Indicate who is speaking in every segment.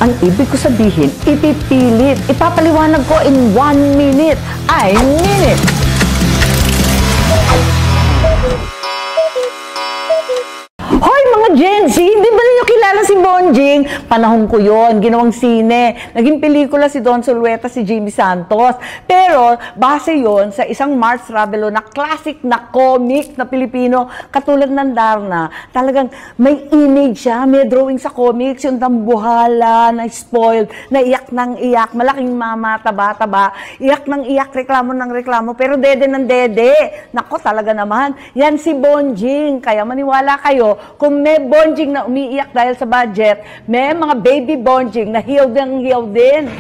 Speaker 1: Ang ibig ko sabihin, ipipilit. Ipapaliwanag ko in 1 minute. I mean it! Hoy mga Gen Z, di ba ninyo kilala si Bonjing? Panahon ko yon, ginawang sine. Naging pelikula si Don Zulueta, si Jimmy Santos. Pero base yon sa isang Mars Ravelo na classic na comic na Pilipino, katulad ng Darna. Talagang may image siya, may drawing sa comics, yung tambuhala, na spoiled, na iyak ng iyak, malaking mama, taba-taba, iyak ng iyak, reklamo ng reklamo, pero dede ng dede. Nako, talaga naman, yan si Bonjing. Kaya maniwala kayo, kung may Bonjing na umiiyak dahil sa budget, may mga baby Bonjing na healed din.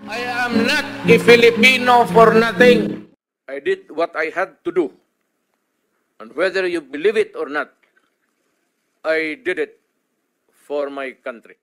Speaker 2: I am not a Filipino for nothing. I did what I had to do. And whether you believe it or not, I did it for my country.